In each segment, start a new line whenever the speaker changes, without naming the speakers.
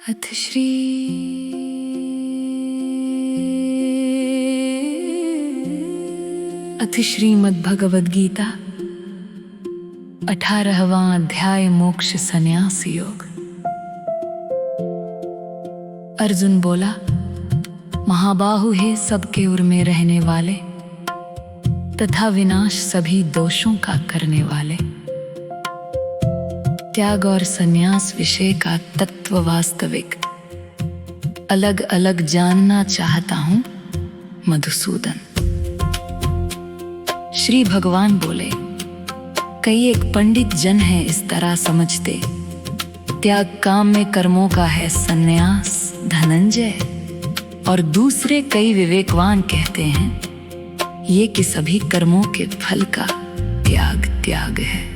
अथ श्रीमद्भगवद्गीता 18वां अध्याय मोक्ष संन्यास योग। अर्जुन बोला, महाबाहु हे सबके उर में रहने वाले तथा विनाश सभी दोषों का करने वाले, त्याग और संन्यास विषय का तत्व वास्तविक अलग अलग जानना चाहता हूं मधुसूदन। श्री भगवान बोले, कई एक पंडित जन है इस तरह समझते, त्याग काम में कर्मों का है संन्यास धनंजय। और दूसरे कई विवेकवान कहते हैं ये कि सभी कर्मों के फल का त्याग है।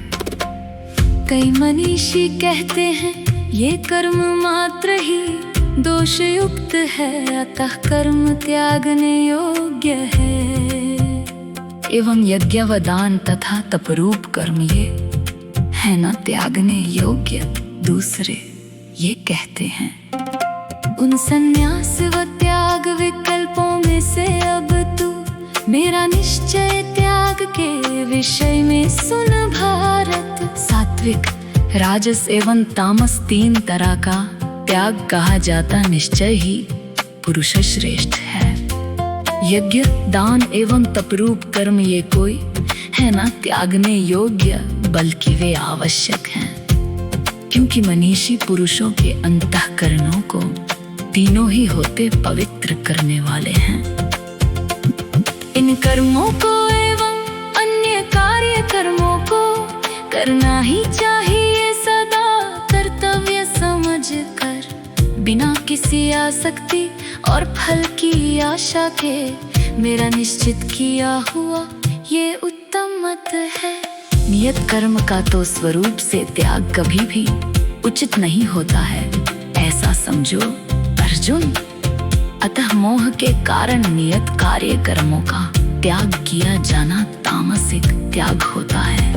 कई मनीषी कहते हैं ये कर्म मात्र ही दोष युक्त है, अतः कर्म त्यागने योग्य है। एवं यज्ञ व दान तथा तपरूप कर्म ये है न त्यागने योग्य, दूसरे ये कहते हैं। उन संन्यास व त्याग विकल्पों में से अब तू मेरा निश्चय त्याग के विषय में सुन भारत। सात्विक, राजस एवं तामस तीन तरह का त्याग कहा जाता निश्चय ही पुरुष श्रेष्ठ है। यज्ञ दान एवं तपरूप कर्म ये कोई है ना त्यागने योग्य, बल्कि वे आवश्यक हैं, क्योंकि मनीषी पुरुषों के अंतःकरणों को तीनों ही होते पवित्र करने वाले हैं। इन कर्मों को एवं अन्य कार्य कर्मों को करना ही चाहिए सदा कर्तव्य समझकर, बिना किसी आसक्ति और फल की आशा के। मेरा निश्चित किया हुआ ये उत्तम मत है। नियत कर्म का तो स्वरूप से त्याग कभी भी उचित नहीं होता है, ऐसा समझो अर्जुन। अतः मोह के कारण नियत कार्य कर्मों का त्याग किया जाना तामसिक त्याग होता है।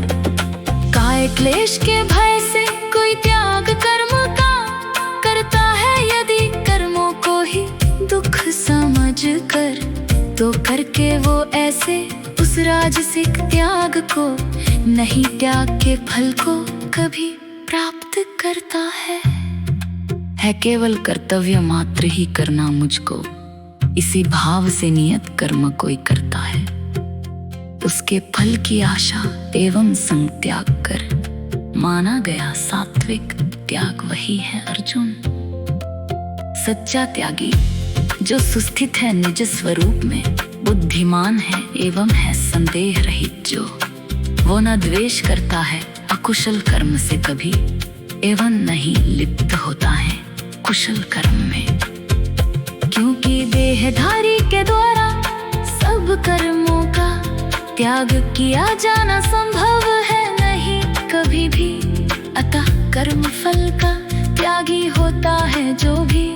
काय क्लेश के भय से कोई त्याग कर्म का करता है, यदि कर्मों को ही दुख समझ कर, तो करके वो ऐसे उस राजसिक त्याग को नहीं त्याग के फल को कभी प्राप्त करता है केवल कर्तव्य मात्र ही करना मुझको, इसी भाव से नियत कर्म कोई करता है, उसके फल की आशा एवं संग त्याग कर माना गया सात्विक त्याग वही है अर्जुन। सच्चा त्यागी जो सुस्थित है निज स्वरूप में, बुद्धिमान है एवं है संदेह रहित, जो वो न द्वेष करता है अकुशल कर्म से कभी, एवं नहीं लिप्त होता है कुशल कर्म में। क्योंकि देहधारी के द्वारा सब कर्मों का त्याग किया जाना संभव है नहीं कभी भी, अतः कर्म फल का त्यागी होता है जो भी,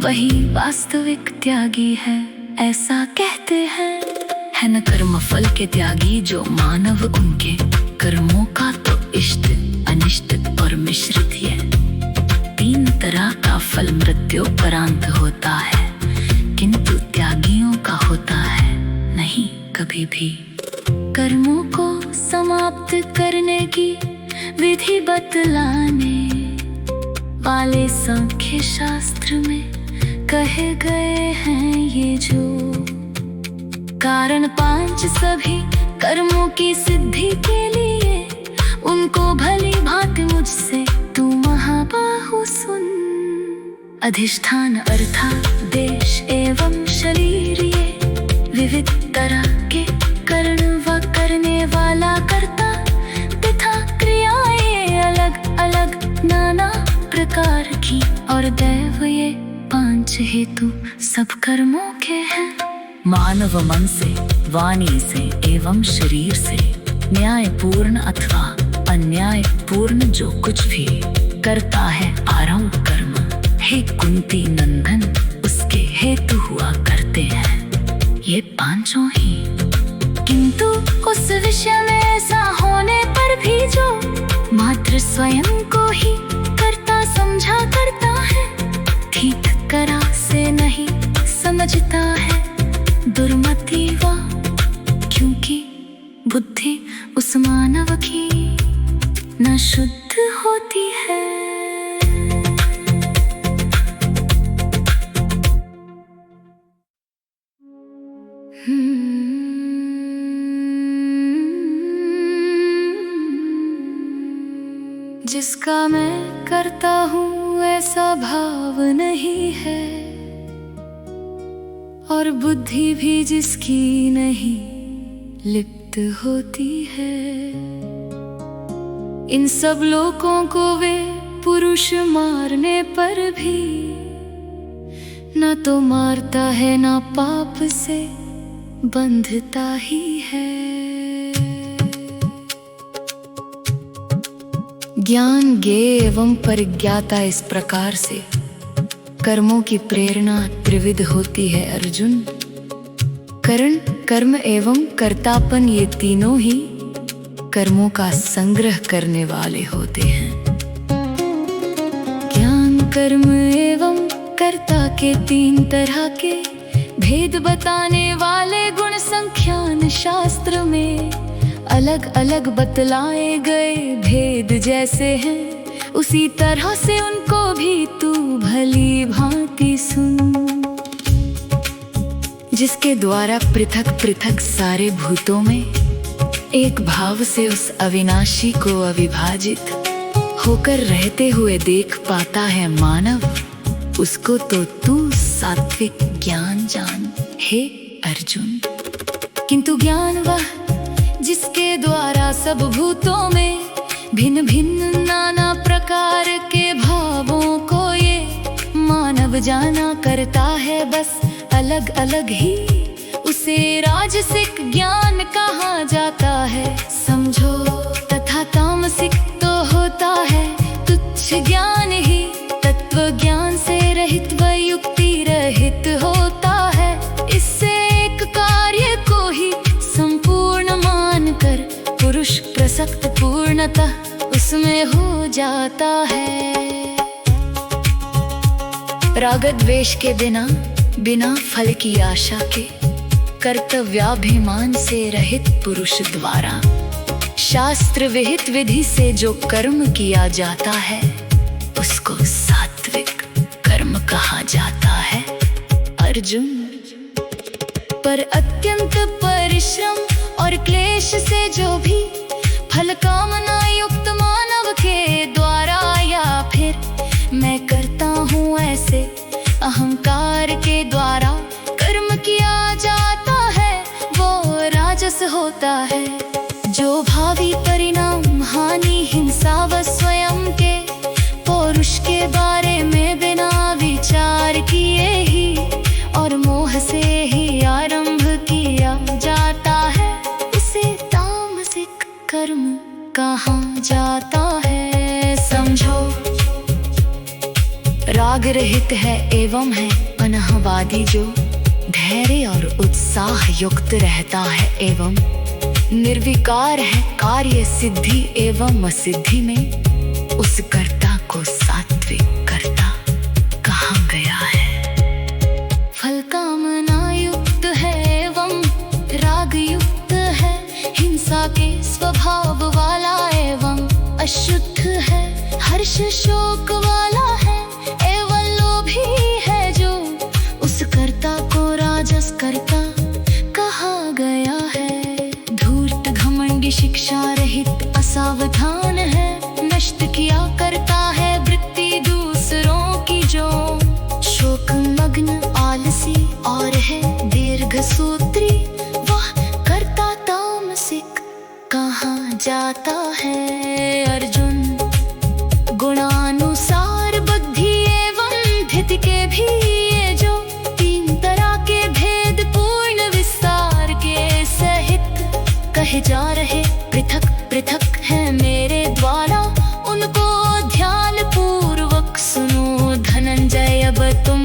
वही वास्तविक त्यागी है, ऐसा कहते हैं। है न कर्म फल के त्यागी जो मानव, उनके कर्मों का तो इष्ट अनिष्ट और मिश्रित है। तीन तरह का फल मृत्योपरांत होता है, किंतु त्यागियों का होता है नहीं कभी भी। कर्मों को समाप्त करने की विधि बतलाने वाले सांख्य शास्त्र में कहे गए हैं ये जो कारण पांच सभी कर्मों की सिद्धि के लिए, उनको भली भांति मुझसे तू महाबाहु सुन। अधिष्ठान अर्थात देश एवं शरीर ये विविध तरह के करण व करने वाला करता, तथा क्रियाएं अलग अलग नाना प्रकार की, और दैव ये पांच हेतु सब कर्मों के हैं। मानव मन से, वाणी से एवं शरीर से न्याय पूर्ण अथवा अन्याय पूर्ण जो कुछ भी करता है आरंभ कर्म, हे कुंती नंदन उसके हेतु हुआ करते हैं ये पांचों ही। किंतु उस विषय में ऐसा होने पर भी जो मात्र स्वयं को ही करता समझा करता है, होती है। जिसका मैं करता हूँ ऐसा भाव नहीं है, और बुद्धि भी जिसकी नहीं लिप्त होती है। इन सब लोगों को वे पुरुष मारने पर भी न तो मारता है न पाप से बंधता ही है। ज्ञान ज्ञेय एवं परिज्ञाता इस प्रकार से कर्मों की प्रेरणा त्रिविध होती है अर्जुन। करण, कर्म एवं कर्तापन, ये तीनों ही कर्मों का संग्रह करने वाले होते हैं। ज्ञान, कर्म एवं कर्ता के तीन तरह के भेद बताने वाले गुण संख्यान शास्त्र में अलग अलग बतलाए गए भेद जैसे हैं, उसी तरह से उनको भी तू भली भांति सुन। जिसके द्वारा पृथक पृथक सारे भूतों में एक भाव से उस अविनाशी को अविभाजित होकर रहते हुए देख पाता है मानव, उसको तो तू सात्विक ज्ञान जान हे अर्जुन। किंतु ज्ञान वह जिसके द्वारा सब भूतों में भिन्न भिन्न नाना प्रकार के भावों को ये मानव जाना करता है, बस अलग अलग ही उसे राजसिक ज्ञान कहा जाता है। समझो तथा तामसिक तो होता है तुच्छ ज्ञान ही, तत्व ज्ञान से रहित व युक्ति रहित होता है। इससे एक कार्य को ही संपूर्ण मानकर पुरुष प्रसक्त पूर्णतः उसमें हो जाता है। राग द्वेष के बिना बिना फल की आशा के कर्तव्याभिमान से रहित पुरुष द्वारा शास्त्र विहित विधि से जो कर्म किया जाता है उसको सात्विक कर्म कहा जाता है अर्जुन। पर अत्यंत परिश्रम और क्लेश से जो भी फल कामना युक्त मानव के द्वारा या फिर मैं करता हूँ ऐसे अहंकार के द्वारा कर्म किया जाता है, वो राजस होता है। जो भावी परिणाम हानि हिंसा व स्वयं के पौरुष के बारे में बिना विचार किए ही और मोह से ही आरंभ किया जाता है, उसे तामसिक कर्म कहा जाता है। समझो राग रहित है एवं है अनहवादी, जो धैर्य और उत्साह युक्त रहता है एवं निर्विकार है कार्य सिद्धि एवं असिद्धि में, उस कर्ता को सात्विक कर्ता कहा गया है। फल कामना युक्त है एवं राग युक्त है, हिंसा के स्वभाव वाला एवं अशुद्ध है, हर्ष शोक वाला है एवं लोभी है, जो उस कर्ता को राजस कर्ता कहा गया है। धूर्त घमंडी शिक्षा रहित असावधान है, नष्ट किया करता है वृत्ति दूसरों की, जो शोक मग्न आलसी और है दीर्घ सूत्री, वह कर्ता तामसिक कहा जाता है अर्जुन। गुणानुसार बुद्धि एवं धित के भी ये जो तीन तरह के भेद पूर्ण विस्तार के सहित कहे जा रहे पृथक पृथक है मेरे द्वारा, उनको ध्यान पूर्वक सुनो धनंजय। अब तुम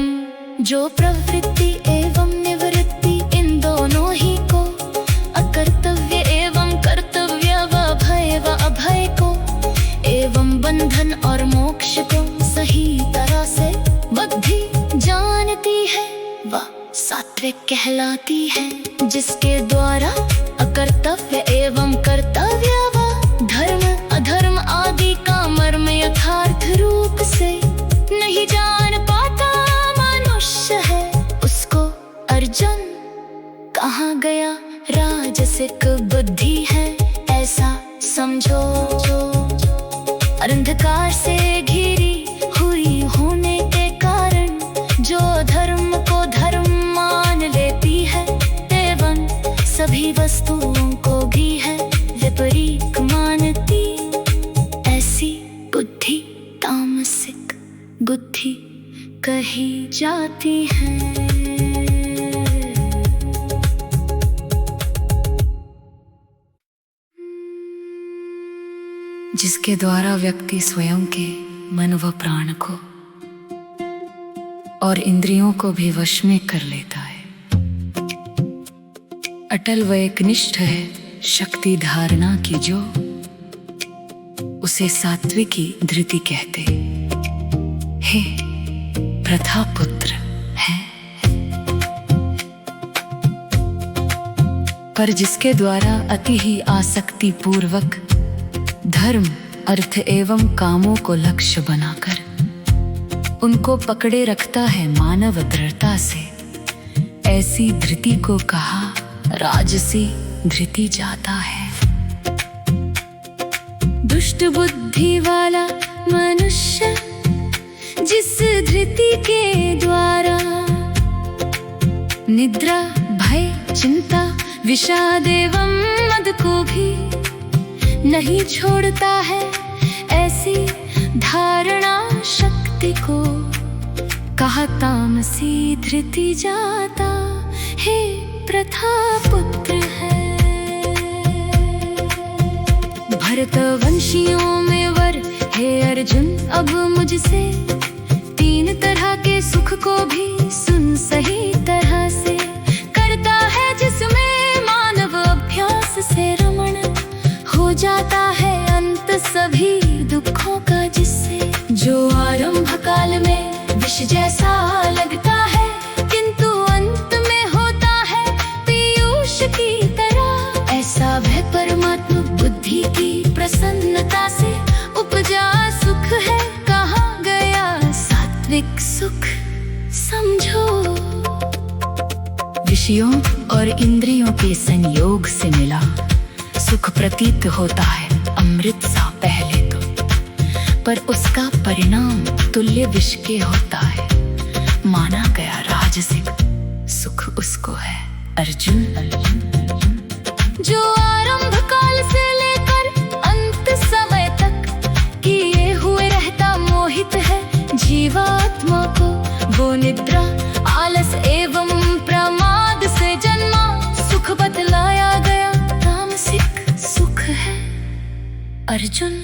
जो प्रवृत्ति एवं निवृत्ति इन दोनों ही को, अकर्तव्य एवं कर्तव्य व भय व अभय को, एवं बंधन और मोक्ष को सही तरह से बुद्धि जानती है, वह सात्विक कहलाती है। जिसके द्वारा अकर्तव्य एवं कर्तव्य व धर्म अधर्म आदि का मर्म बुद्धि कही जाती है। जिसके द्वारा व्यक्ति स्वयं के मन व प्राण को और इंद्रियों को भी वश में कर लेता है। अटल व एकनिष्ठ है शक्ति धारणा की जो, उसे सात्विकी धृति कहते। हे प्रथा पुत्र है। पर जिसके द्वारा अति ही आसक्ति पूर्वक धर्म अर्थ एवं कामों को लक्ष्य बनाकर उनको पकड़े रखता है मानव दृढ़ता से, ऐसी धृति को कहा राजसी धृति जाता है। दुष्ट बुद्धि वाला मनुष्य जिस धृति के द्वारा निद्रा भय चिंता विषाद एवं मद को भी नहीं छोड़ता है, ऐसी धारणा शक्ति को कहा तामसी धृति जाता। हे प्रथा पुत्र है। भरत वंशियों में वर हे अर्जुन अब मुझसे, तीन तरह के सुख को भी सुन सही तरह से। करता है जिसमें मानव अभ्यास से रमण, हो जाता है अंत सभी दुखों का जिससे। जो आरंभ काल में विष जैसा लगता है, किंतु अंत में होता है पीयूष की तरह। ऐसा भय परमात्मा बुद्धि की प्रसन्नता से उपजा सुख है, कहा गया सात्विक सुख समझो। विषयों और इंद्रियों के संयोग से मिला सुख प्रतीत होता है अमृत सा पहले तो, पर उसका परिणाम तुल्य विष के होता है। माना गया राजसिक सुख उसको है अर्जुन। जो आरंभ काल से लेकर अंत समय तक किए हुए रहता मोहित है जीवात्मा को, वो निद्रा आलस एवं प्रमाद से जन्मा सुख बतलाया गया तामसिक सुख है अर्जुन।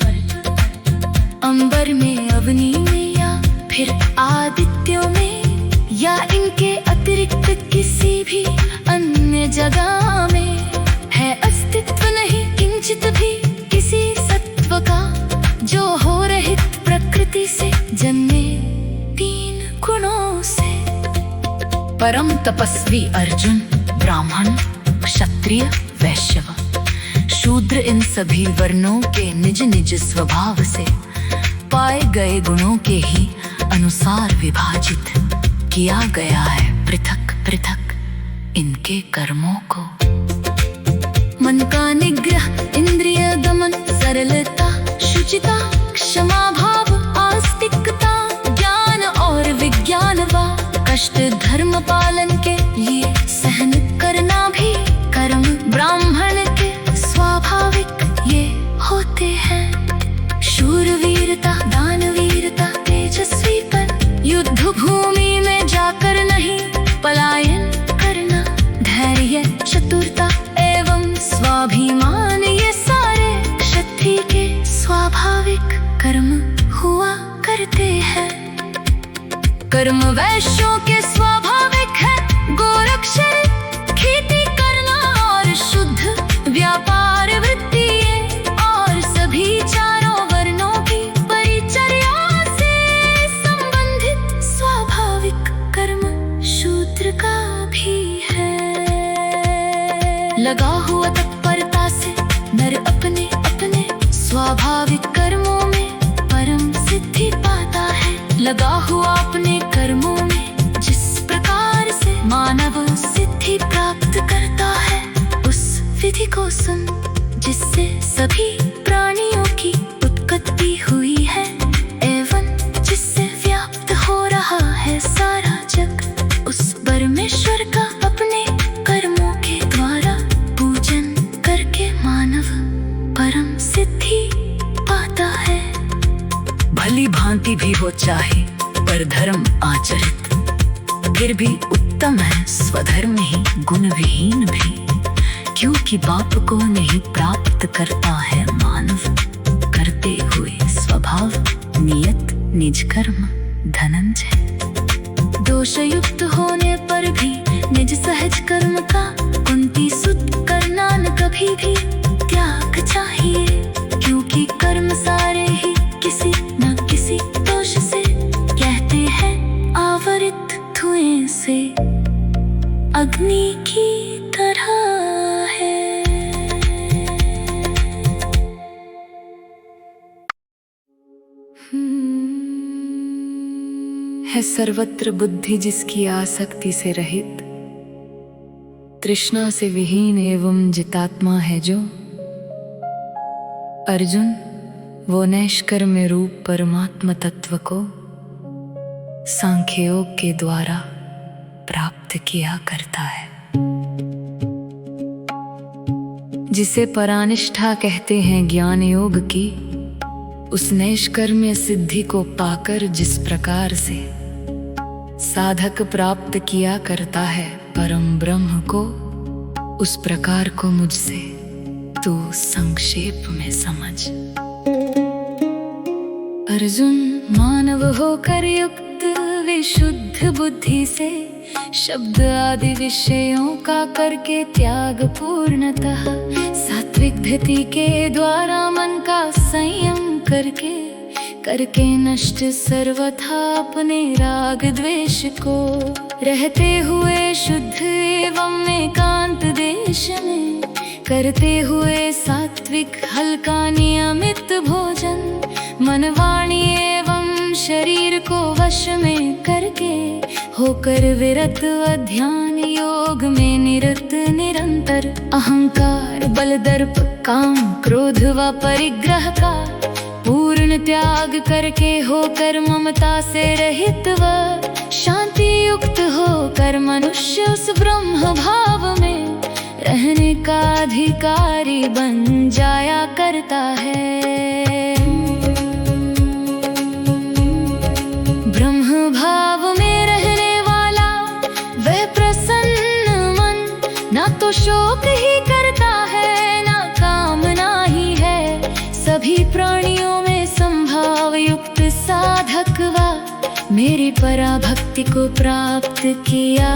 अंबर में अग्नि में या फिर आदित्यों में, या इनके अतिरिक्त किसी भी अन्य जगह में है अस्तित्व नहीं किंचित भी किसी सत्व का, जो हो रहित प्रकृति से जन्मे तीन गुणों से। परम तपस्वी अर्जुन ब्राह्मण क्षत्रिय वैश्य शूद्र इन सभी वर्णों के निज निज स्वभाव से पाए गए गुणों के ही अनुसार विभाजित किया गया है पृथक पृथक इनके कर्मों को। मन का निग्रह इंद्रिय दमन सरलता शुचिता क्षमा भाव आस्तिकता ज्ञान और विज्ञान व कष्ट धर्म पालन के लिए सहन करना भी कर्म ब्राह्मण के स्वाभाविक ये होते हैं। शूरवीरता दानवीरता तेजस्वीपन युद्ध भूमि में जाकर नहीं पलायन करना, धैर्य चतुरता एवं स्वाभिमान ये सारे क्षत्रिय के स्वाभाविक कर्म हुआ करते हैं। कर्म वैश्यों के स्वाभाविक है गोरक्षण खेती करना और शुद्ध व्यापार वृत्ति और सभी चारों वर्णों की परिचर्या से संबंधित स्वाभाविक कर्म शूद्र का भी है। लगा हुआ तत्परता से नर अपने अपने स्वाभाविक कर्मों में परम सिद्धि पाता है। लगा हुआ अपने कर्मों में जिस प्रकार से मानव सिद्धि प्राप्त करता है, उस विधि को सुन जिससे सभी प्राणियों की उत्पत्ति हुई है एवं जिससे व्याप्त हो रहा है सारा जग। उस परमेश्वर का अपने कर्मों के द्वारा पूजन करके मानव परम सिद्धि पाता है। भली भांति भी हो चाहे पर धर्म आचरित, फिर भी उत्तम है स्वधर्म ही गुण विहीन भी, क्योंकि बाप को नहीं प्राप्त करता है मानव, करते हुए स्वभाव नियत निज कर्म धनंजय। दोषयुक्त होने पर भी निज सहज कर्म का कुंती सुत करना न कभी भी त्याग चाहिए, क्योंकि कर्म सारे ही किसी न किसी दोष से कहते हैं आवरित धुएं से अग्नि की तरह है सर्वत्र बुद्धि जिसकी आसक्ति से रहित, तृष्णा से विहीन एवं जितात्मा है जो। अर्जुन वो नैष्कर्म्य रूप परमात्मा तत्व को सांख्य योग के द्वारा प्राप्त किया करता है, जिसे परानिष्ठा कहते हैं ज्ञान योग की। उस नैष्कर्म्य सिद्धि को पाकर जिस प्रकार से साधक प्राप्त किया करता है परम ब्रह्म को, उस प्रकार को मुझसे तू संक्षेप में समझ। अर्जुन मानव होकर युक्त विशुद्ध बुद्धि से शब्द आदि विषयों का करके त्याग पूर्णतः सात्विक धृति के द्वारा मन का संयम करके नष्ट सर्वथा अपने राग द्वेष को, रहते हुए शुद्ध एवं एकांत देश में, करते हुए सात्विक हल्का नियमित भोजन, मन वाणी एवं शरीर को वश में करके, होकर विरत ध्यान योग में निरत निरंतर, अहंकार बल दर्प काम क्रोध व परिग्रह का पूर्ण त्याग करके, होकर ममता से रहित व शांति युक्त होकर मनुष्य उस ब्रह्म भाव में रहने का अधिकारी बन जाया करता है। ब्रह्म भाव में रहने वाला वह प्रसन्न मन, ना तो शोक ही करता है ना कामना ही है, सभी प्राणियों में संभाव युक्त साधक वा मेरी पराभक्ति को प्राप्त किया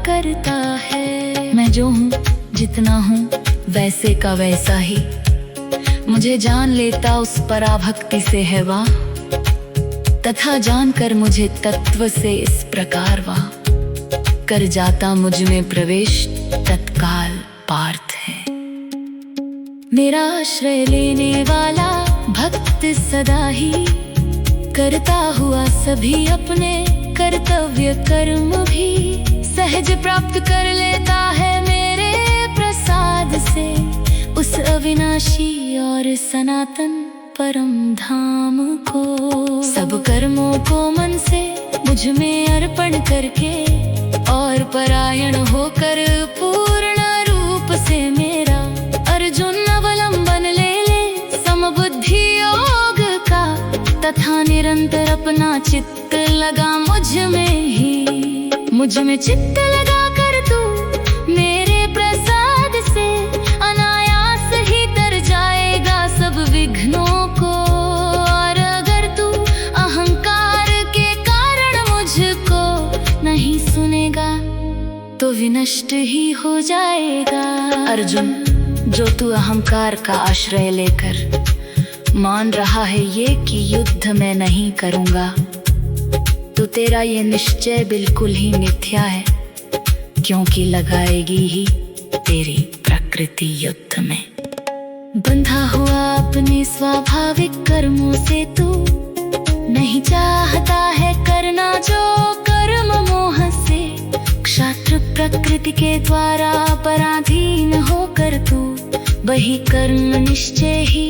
करता है। मैं जो हूँ जितना हूँ वैसे का वैसा ही, मुझे जान लेता उस पराभक्ति से है वाह, तथा जानकर मुझे तत्व से इस प्रकार वाह कर जाता मुझ में प्रवेश तत्काल पार्थ है। मेरा आश्रय लेने वाला भक्त सदा ही करता हुआ सभी अपने कर्तव्य कर्म भी सहज प्राप्त कर लेता है मेरे प्रसाद से, उस अविनाशी और सनातन परम धाम को। सब कर्मों को मन से मुझ में अर्पण करके और परायण होकर पूर्ण रूप से मेरा अर्जुन अवलंबन ले समबुद्धि योग का, तथा निरंतर अपना चित्त लगा मुझ में चित्त लगा कर तू मेरे प्रसाद से अनायास ही तर जाएगा सब विघ्नों को। और अगर तू अहंकार के कारण मुझको नहीं सुनेगा तो विनष्ट ही हो जाएगा। अर्जुन जो तू अहंकार का आश्रय लेकर मान रहा है ये कि युद्ध मैं नहीं करूंगा, तो तेरा ये निश्चय बिल्कुल ही मिथ्या है, क्योंकि लगाएगी ही तेरी प्रकृति युद्ध में। बंधा हुआ अपने स्वाभाविक कर्मों से तू नहीं चाहता है करना जो कर्म मोह से, क्षात्र प्रकृति के द्वारा पराधीन होकर तू वही कर्म निश्चय ही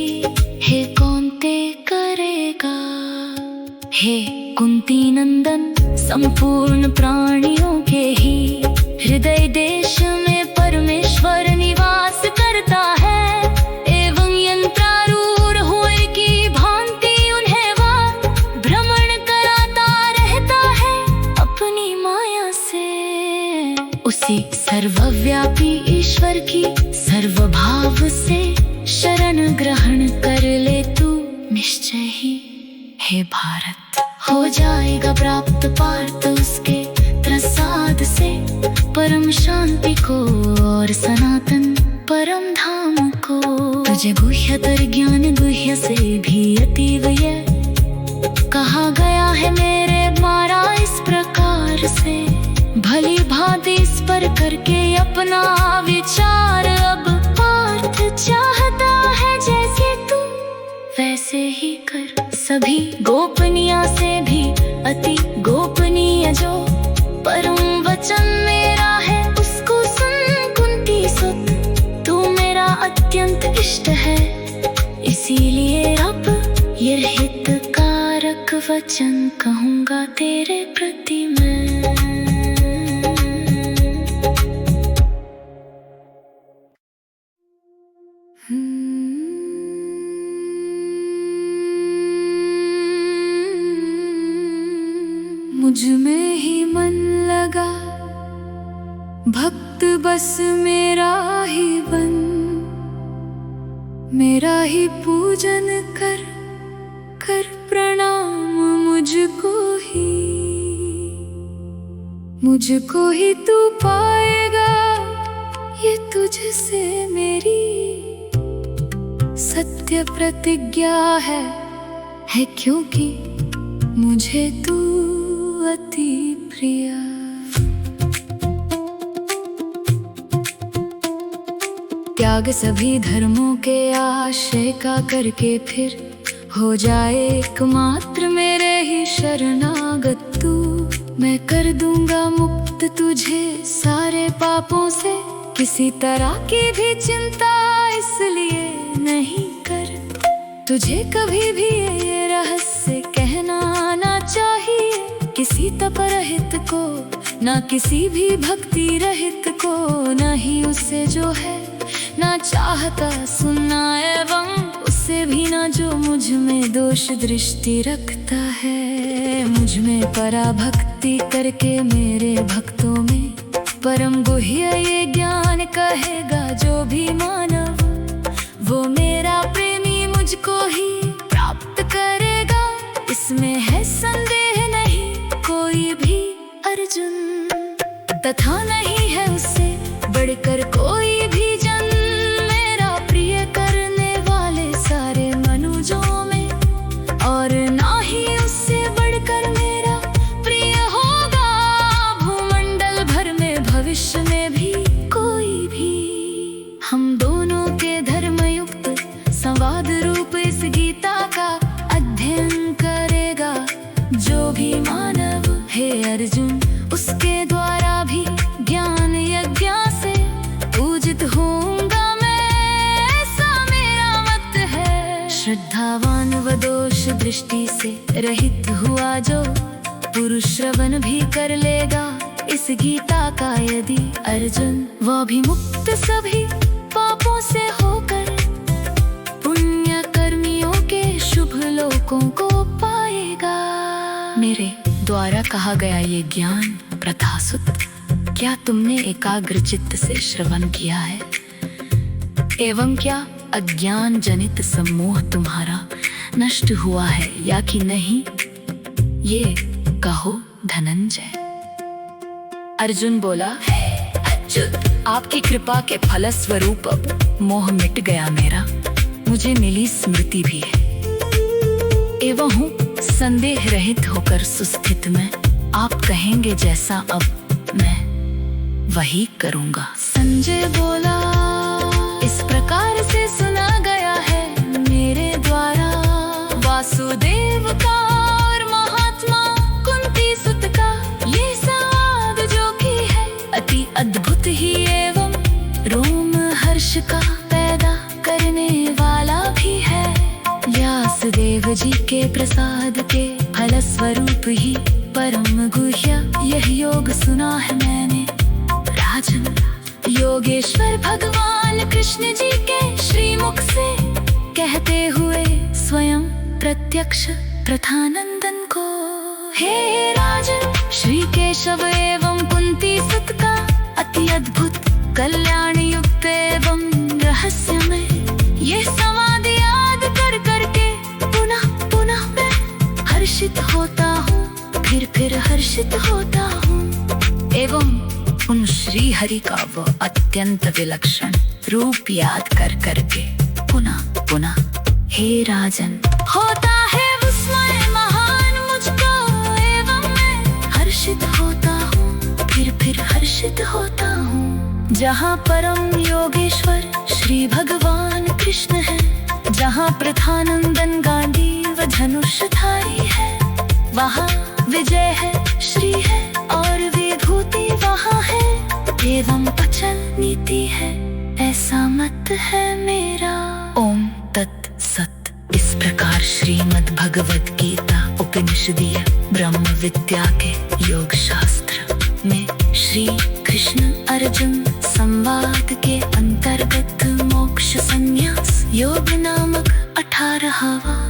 हे कौन्ते करेगा। हे कुंती नंदन संपूर्ण प्राणियों के ही हृदय देश में परमेश्वर निवास करता है, एवं यंत्रारूढ़ हुए की भांति उन्हें वह भ्रमण कराता रहता
किसी सर्वव्यापी ईश्वर की सर्वभाव से शरण ग्रहण कर ले तू निश्चय ही हे भारत हो जाएगा प्राप्त पार्थ उसके प्रसाद से परम शांति को और सनातन परम धाम को। तुझे गुह्यतर ज्ञान गुह्य से भी अतीव ये कहा गया है मेरे द्वारा इस प्रकार से। भली भांति इस पर करके अपना विचार अब पार्थ चाहता है जैसे तू वैसे ही कर। सभी गोपनीय से भी अति गोपनीय जो परम वचन मेरा है उसको सुन कुंती सुत। तू मेरा अत्यंत इष्ट है इसीलिए अब ये हितकारक वचन कहूँगा तेरे प्रति मैं।
मुझ में ही मन लगा भक्त बस मेरा ही बन, मेरा ही पूजन कर कर प्रणाम मुझको ही तू पाएगा ये तुझसे मेरी सत्य प्रतिज्ञा है क्योंकि मुझे तू अति प्रिय। त्याग सभी धर्मों के आश्रय का करके फिर हो जाए एकमात्र मेरे ही शरणागत तू। मैं कर दूंगा मुक्त तुझे सारे पापों से, किसी तरह की भी चिंता इसलिए नहीं कर। तुझे कभी भी ये रहस्य कहना ना चाहिए किसी तपरहित को, ना किसी भी भक्ति रहित को, ना ही उसे जो है ना चाहता सुनना, एवं उससे भी ना जो मुझ में दोष दृष्टि रखता है। मुझ में पराभक्ति करके मेरे भक्तों में परम गुह्य ये ज्ञान कहेगा जो भी मानव, वो मेरा प्रेमी मुझको ही प्राप्त करेगा। इसमें है संदेह नहीं कोई भी अर्जुन, तथा नहीं है उससे बढ़कर कोई भी जन। मेरा प्रिय करने वाले सारे मनुजों में, और ना ही उससे बढ़कर मेरा प्रिय होगा भूमंडल भर में भविष्य में भी कोई भी। हम दोनों के धर्मयुक्त संवाद रूप इस गीता का अध्ययन करेगा जो भी मानव हे अर्जुन, उसके द्वारा भी ज्ञान यज्ञ से पूजित होऊंगा मैं, ऐसा मेरा मत है। श्रद्धावान व दोष दृष्टि से रहित हुआ जो पुरुष श्रवण भी कर लेगा इस गीता का यदि अर्जुन, वह भी मुक्त सभी पापों से होकर पुण्य कर्मियों के शुभ लोकों को पाएगा। मेरे द्वारा कहा गया ये ज्ञान प्रथासुत, क्या तुमने एकाग्र चित्त से श्रवण किया है? एवं क्या अज्ञान जनित सम्मोह तुम्हारा नष्ट हुआ है या कि नहीं, ये कहो धनंजय। अर्जुन बोला, अच्युत आपकी कृपा के फलस्वरूप अब मोह मिट गया मेरा, मुझे मिली स्मृति भी है एवं हूँ संदेह रहित होकर सुस्थित में। आप कहेंगे जैसा अब मैं वही करूँगा। संजय बोला, इस प्रकार से सुना गया है मेरे द्वारा वासुदेव का और महात्मा कुंती सुत का ये संवाद जो कि है अति अद्भुत ही एवं रोम हर्ष का पैदा करने वाला भी है। व्यासदेव जी के प्रसाद के फलस्वरूप ही परम गुह्य यह योग सुना है मैंने राजन। योगेश्वर भगवान कृष्ण जी के श्रीमुख से कहते हुए स्वयं प्रत्यक्ष प्रथानंदन को, हे राजन श्री केशव एवं कुंती सुत का
अति अद्भुत कल्याण युक्त एवं रहस्यमय। ये संवाद याद कर करके पुनः पुनः मैं हर्षित होता हूँ, फिर हर्षित होता हूँ।
एवं उन श्री हरि का वो अत्यंत विलक्षण रूप याद कर करके पुनः पुनः हे राजन
होता है विस्मय महान मुझको, एवं मैं हर्षित होता हूँ, फिर हर्षित होता हूँ।
जहाँ परम योगेश्वर श्री भगवान कृष्ण है, जहाँ प्रथानंदन गांधी व धनुषधारी है,
वहाँ विजय है, श्री है और विभूति वहाँ है, एवं अचल नीति है, ऐसा मत है मेरा।
ओम तत् सत। इस प्रकार श्रीमद् भगवत गीता उपनिषदीय ब्रह्म विद्या के योग शास्त्र में
श्री कृष्ण अर्जुन संवाद के अंतर्गत मोक्ष संन्यास योग नामक 18वां